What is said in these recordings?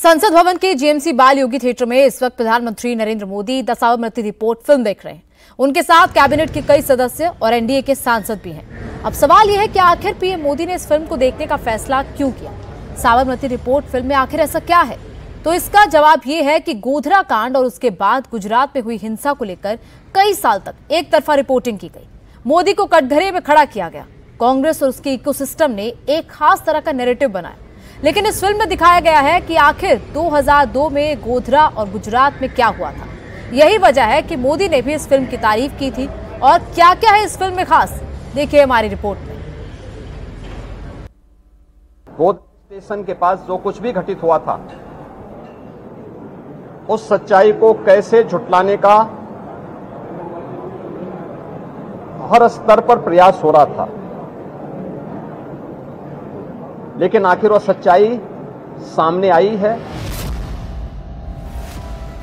संसद भवन के जीएमसी बाल योगी थिएटर में इस वक्त प्रधानमंत्री Narendra Modi the Sabarmati report film देख रहे हैं। उनके साथ कैबिनेट के कई सदस्य और एनडीए के सांसद भी हैं। अब सवाल यह है कि आखिर पीएम मोदी ने इस फिल्म को देखने का फैसला क्यों किया? साबरमती रिपोर्ट फिल्म में आखिर ऐसा क्या है? तो इसका जवाब यह है कि गोधरा कांड और उसके बाद गुजरात में हुई हिंसा को लेकर कई साल तक एक तरफा रिपोर्टिंग की गई। मोदी को कटघरे में खड़ा किया गया। कांग्रेस और उसके इकोसिस्टम ने एक खास तरह का नैरेटिव बनाया, लेकिन इस फिल्म में दिखाया गया है कि आखिर 2002 में गोधरा और गुजरात में क्या हुआ था। यही वजह है कि मोदी ने भी इस फिल्म की तारीफ की थी। और क्या क्या है इस फिल्म में खास, देखिए हमारी रिपोर्ट में। गोधरा स्टेशन के पास जो कुछ भी घटित हुआ था, उस सच्चाई को कैसे झुटलाने का हर स्तर पर प्रयास हो रहा था, लेकिन आखिर वह सच्चाई सामने आई है।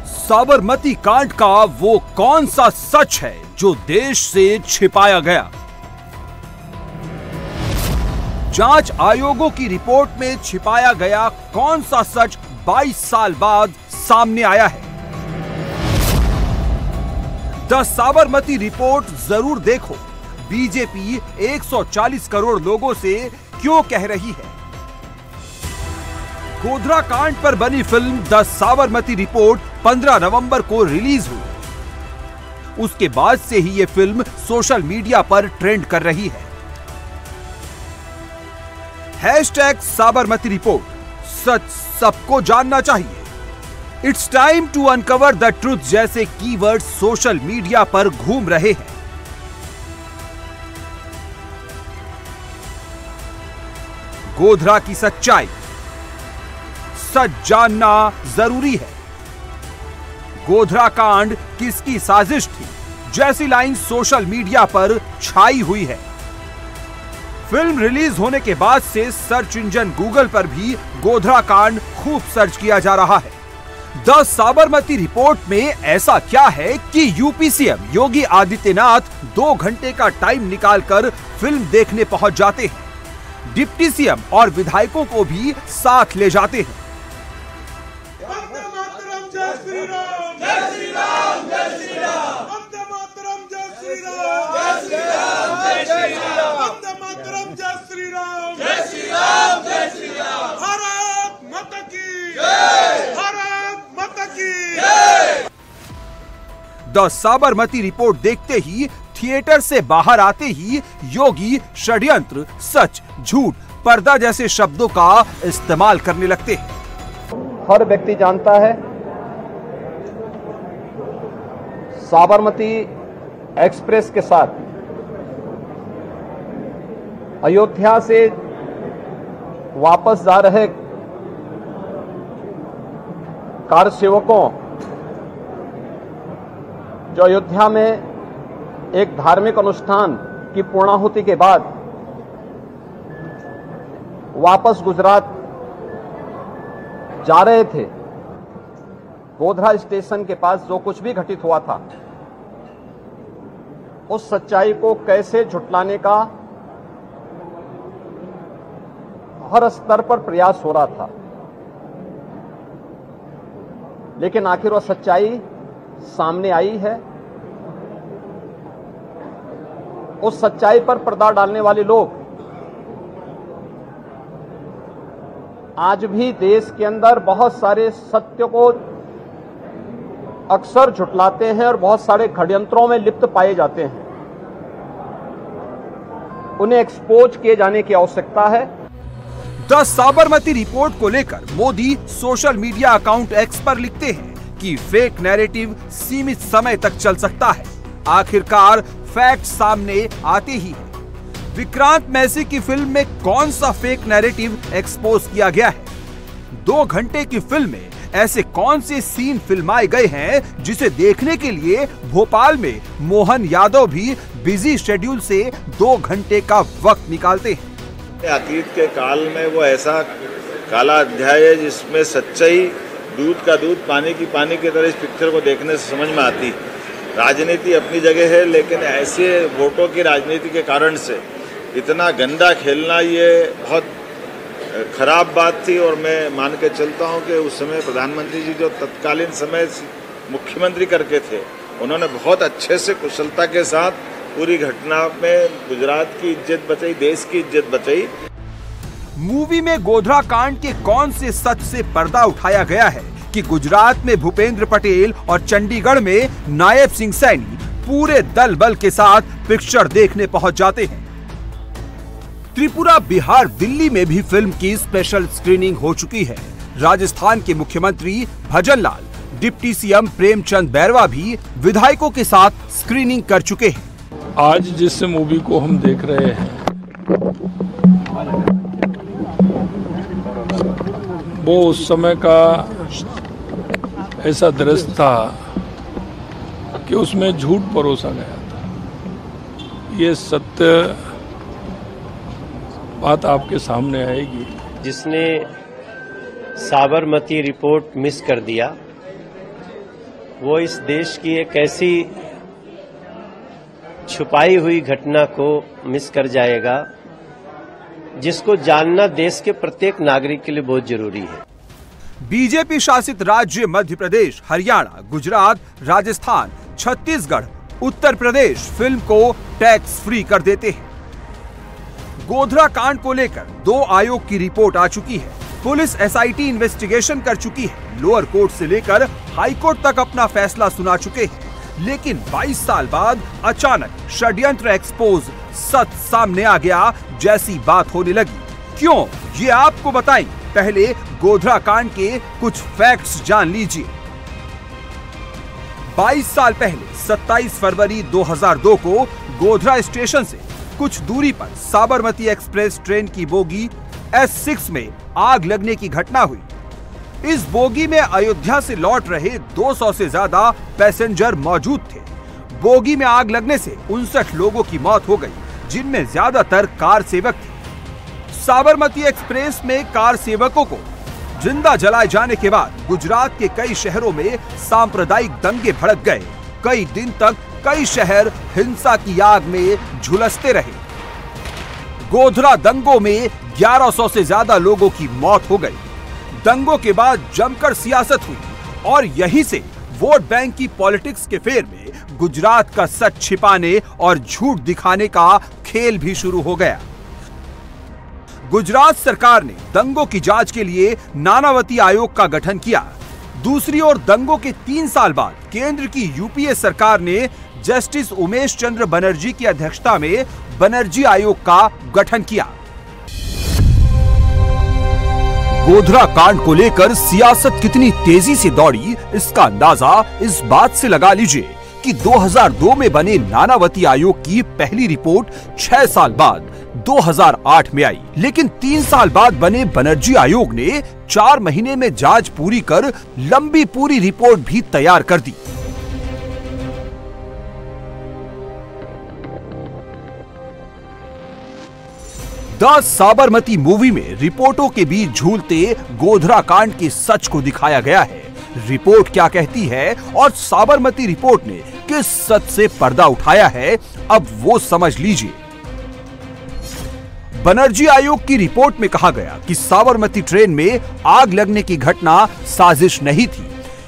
साबरमती कांड का वो कौन सा सच है जो देश से छिपाया गया? जांच आयोगों की रिपोर्ट में छिपाया गया कौन सा सच 22 साल बाद सामने आया है? द साबरमती रिपोर्ट जरूर देखो, बीजेपी 140 करोड़ लोगों से क्यों कह रही है? गोधरा कांड पर बनी फिल्म द साबरमती रिपोर्ट 15 नवंबर को रिलीज हुई। उसके बाद से ही यह फिल्म सोशल मीडिया पर ट्रेंड कर रही है। हैशटैग साबरमती रिपोर्ट, सच सबको जानना चाहिए। It's time to uncover the truth जैसे कीवर्ड सोशल मीडिया पर घूम रहे हैं। गोधरा की सच्चाई, सच जानना जरूरी है। गोधरा कांड किसकी साजिश थी जैसी लाइन सोशल मीडिया पर छाई हुई है। फिल्म रिलीज होने के बाद से सर्च इंजन गूगल पर भी गोधरा कांड खूब सर्च किया जा रहा है। द साबरमती रिपोर्ट में ऐसा क्या है कि यूपी सीएम योगी आदित्यनाथ 2 घंटे का टाइम निकालकर फिल्म देखने पहुंच जाते हैं। डिप्टी सीएम और विधायकों को भी साथ ले जाते हैं। द साबरमती रिपोर्ट देखते ही, थिएटर से बाहर आते ही योगी षड्यंत्र, सच, झूठ, पर्दा जैसे शब्दों का इस्तेमाल करने लगते हैं। हर व्यक्ति जानता है, साबरमती एक्सप्रेस के साथ अयोध्या से वापस जा रहे कार सेवकों, जो अयोध्या में एक धार्मिक अनुष्ठान की पूर्णाहुति के बाद वापस गुजरात जा रहे थे, गोधरा स्टेशन के पास जो कुछ भी घटित हुआ था, उस सच्चाई को कैसे झुटलाने का हर स्तर पर प्रयास हो रहा था, लेकिन आखिर वह सच्चाई सामने आई है। उस सच्चाई पर पर्दा डालने वाले लोग आज भी देश के अंदर बहुत सारे सत्य को अक्सर झुटलाते हैं और बहुत सारे षड्यंत्रों में लिप्त पाए जाते हैं। उन्हें एक्सपोज किए जाने की आवश्यकता है। द साबरमती रिपोर्ट को लेकर Modi social media account x पर लिखते हैं कि फेक नैरेटिव सीमित समय तक चल सकता है, आखिरकार फैक्ट सामने आते ही है। विक्रांत मैसी की फिल्म में कौन सा फेक नैरेटिव एक्सपोज किया गया है? 2 घंटे की फिल्म में ऐसे कौन से सीन फिल्माए गए हैं जिसे देखने के लिए भोपाल में मोहन यादव भी बिजी शेड्यूल से 2 घंटे का वक्त निकालते हैं। अतीत के काल में वो ऐसा काला अध्याय है जिसमें सच्चाई दूध का दूध, पानी की पानी की तरह इस पिक्चर को देखने से समझ में आती। राजनीति अपनी जगह है, लेकिन ऐसे वोटों की राजनीति के कारण से इतना गंदा खेलना ये बहुत खराब बात थी और मैं मान के चलता हूं कि उस समय प्रधानमंत्री जी जो तत्कालीन समय मुख्यमंत्री करके थे, उन्होंने बहुत अच्छे से कुशलता के साथ पूरी घटना में गुजरात की इज्जत बचाई, देश की इज्जत बचाई। मूवी में गोधरा कांड के कौन से सच से पर्दा उठाया गया है कि गुजरात में भूपेंद्र पटेल और चंडीगढ़ में नायब सिंह सैनी पूरे दल बल के साथ पिक्चर देखने पहुंच जाते हैं। त्रिपुरा, बिहार, दिल्ली में भी फिल्म की स्पेशल स्क्रीनिंग हो चुकी है। राजस्थान के मुख्यमंत्री भजन लाल, डिप्टी सीएम प्रेमचंद बैरवा भी विधायकों के साथ स्क्रीनिंग कर चुके हैं। आज जिस मूवी को हम देख रहे हैं वो उस समय का ऐसा दृश्य था कि उसमें झूठ परोसा गया था। ये सत्य बात आपके सामने आएगी। जिसने साबरमती रिपोर्ट मिस कर दिया वो इस देश की एक ऐसी छुपाई हुई घटना को मिस कर जाएगा जिसको जानना देश के प्रत्येक नागरिक के लिए बहुत जरूरी है। बीजेपी शासित राज्य मध्य प्रदेश, हरियाणा, गुजरात, राजस्थान, छत्तीसगढ़, उत्तर प्रदेश फिल्म को टैक्स फ्री कर देते हैं। गोधरा कांड को लेकर 2 आयोग की रिपोर्ट आ चुकी है। पुलिस एसआईटी इन्वेस्टिगेशन कर चुकी है। लोअर कोर्ट से लेकर हाई कोर्ट तक अपना फैसला सुना चुके हैं। लेकिन 22 साल बाद अचानक षड्यंत्र एक्सपोज, सच सामने आ गया जैसी बात होने लगी। क्यों, ये आपको बताएं। पहले गोधरा कांड के कुछ फैक्ट्स जान लीजिए। 22 साल पहले 27 फरवरी 2002 को गोधरा स्टेशन से कुछ दूरी पर साबरमती एक्सप्रेस ट्रेन की बोगी S6 में आग लगने की घटना हुई। इस बोगी में अयोध्या से लौट रहे 200 से ज्यादा पैसेंजर मौजूद थे। बोगी में आग लगने से 59 लोगों की मौत हो गई, जिनमें ज्यादातर कार सेवक थे। साबरमती एक्सप्रेस में कार सेवकों को जिंदा जलाए जाने के बाद गुजरात के कई शहरों में सांप्रदायिक दंगे भड़क गए। कई दिन तक कई शहर हिंसा की आग में झुलसते रहे। गोधरा दंगों में 1100 से ज्यादा लोगों की मौत हो गई। दंगों के बाद जमकर सियासत हुई और यहीं से वोट बैंक की पॉलिटिक्स के फेर में गुजरात का सच छिपाने और झूठ दिखाने का खेल भी शुरू हो गया। गुजरात सरकार ने दंगों की जांच के लिए नानावती आयोग का गठन किया। दूसरी ओर दंगों के 3 साल बाद केंद्र की यूपीए सरकार ने जस्टिस उमेश चंद्र बनर्जी की अध्यक्षता में बनर्जी आयोग का गठन किया। गोधरा कांड को लेकर सियासत कितनी तेजी से दौड़ी, इसका अंदाजा इस बात से लगा लीजिए कि 2002 में बने नानावती आयोग की पहली रिपोर्ट 6 साल बाद 2008 में आई। लेकिन 3 साल बाद बने बनर्जी आयोग ने 4 महीने में जांच पूरी कर लंबी पूरी रिपोर्ट भी तैयार कर दी। द साबरमती मूवी में रिपोर्टों के बीच झूलते गोधरा कांड के सच को दिखाया गया है। रिपोर्ट क्या कहती है और साबरमती रिपोर्ट ने किस सच से पर्दा उठाया है, अब वो समझ लीजिए। बनर्जी आयोग की रिपोर्ट में कहा गया कि साबरमती ट्रेन में आग लगने की घटना साजिश नहीं थी,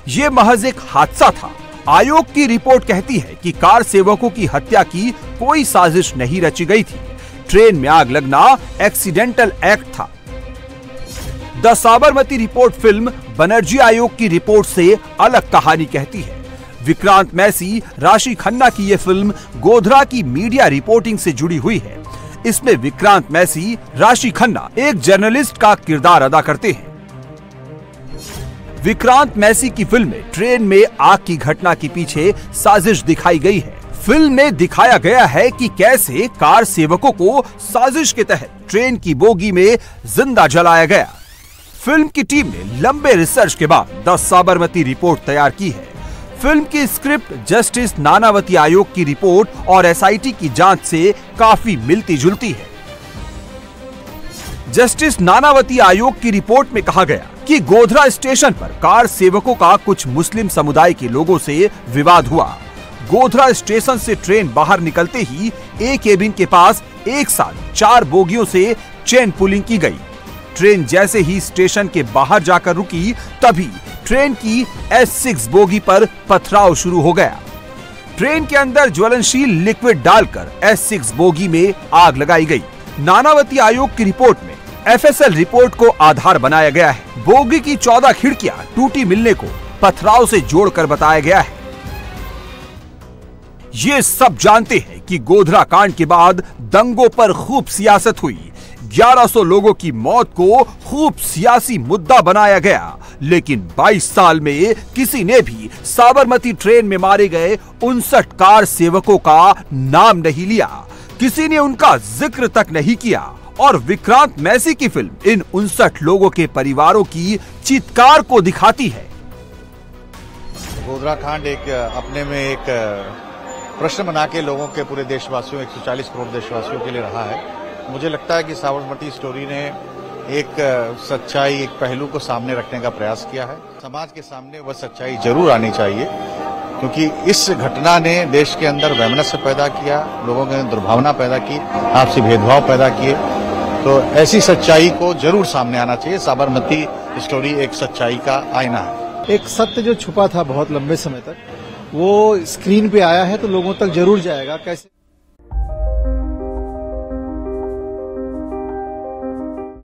ये महज एक हादसा था। आयोग की रिपोर्ट कहती है कि कार सेवकों की हत्या की कोई साजिश नहीं रची गई थी। ट्रेन में आग लगना एक्सीडेंटल एक्ट था। The Sabarmati report film Banerjee आयोग की रिपोर्ट से अलग कहानी कहती है। विक्रांत मैसी, राशि खन्ना की यह फिल्म गोधरा की मीडिया रिपोर्टिंग से जुड़ी हुई है। इसमें विक्रांत मैसी, राशि खन्ना एक जर्नलिस्ट का किरदार अदा करते हैं। विक्रांत मैसी की फिल्म में ट्रेन में आग की घटना के पीछे साजिश दिखाई गई है। फिल्म में दिखाया गया है कि कैसे कार सेवकों को साजिश के तहत ट्रेन की बोगी में जिंदा जलाया गया। फिल्म की टीम ने लंबे रिसर्च के बाद द साबरमती रिपोर्ट तैयार की है। फिल्म की स्क्रिप्ट जस्टिस नानावती आयोग की रिपोर्ट और एसआईटी की जांच से काफी मिलती जुलती है। जस्टिस नानावती आयोग की रिपोर्ट में कहा गया कि गोधरा स्टेशन पर कार सेवकों का कुछ मुस्लिम समुदाय के लोगों से विवाद हुआ। गोधरा स्टेशन से ट्रेन बाहर निकलते ही एक केबिन के पास एक साथ 4 बोगियों से चेन पुलिंग की गई। ट्रेन जैसे ही स्टेशन के बाहर जाकर रुकी, तभी ट्रेन की S6 बोगी पर पथराव शुरू हो गया। ट्रेन के अंदर ज्वलनशील लिक्विड डालकर S6 बोगी में आग लगाई गई। नानावती आयोग की रिपोर्ट में FSL रिपोर्ट को आधार बनाया गया है। बोगी की 14 खिड़कियां टूटी मिलने को पथराव से जोड़कर बताया गया है। ये सब जानते हैं कि गोधरा कांड के बाद दंगों पर खूब सियासत हुई। 1100 लोगों की मौत को खूब सियासी मुद्दा बनाया गया, लेकिन 22 साल में किसी ने भी साबरमती ट्रेन में मारे गए 59 कार सेवकों का नाम नहीं लिया। किसी ने उनका जिक्र तक नहीं किया और विक्रांत मैसी की फिल्म इन 59 लोगों के परिवारों की चित्कार को दिखाती है। गोधरा कांड एक अपने में एक प्रश्न बना के लोगों के पूरे देशवासियों 140 करोड़ देशवासियों के लिए रहा है। मुझे लगता है कि साबरमती स्टोरी ने एक सच्चाई, एक पहलू को सामने रखने का प्रयास किया है। समाज के सामने वह सच्चाई जरूर आनी चाहिए, क्योंकि इस घटना ने देश के अंदर वैमनस्य पैदा किया, लोगों के अंदर दुर्भावना पैदा की, आपसी भेदभाव पैदा किए। तो ऐसी सच्चाई को जरूर सामने आना चाहिए। साबरमती स्टोरी एक सच्चाई का आईना है। एक सत्य जो छुपा था बहुत लंबे समय तक, वो स्क्रीन पे आया है तो लोगों तक जरूर जाएगा। कैसे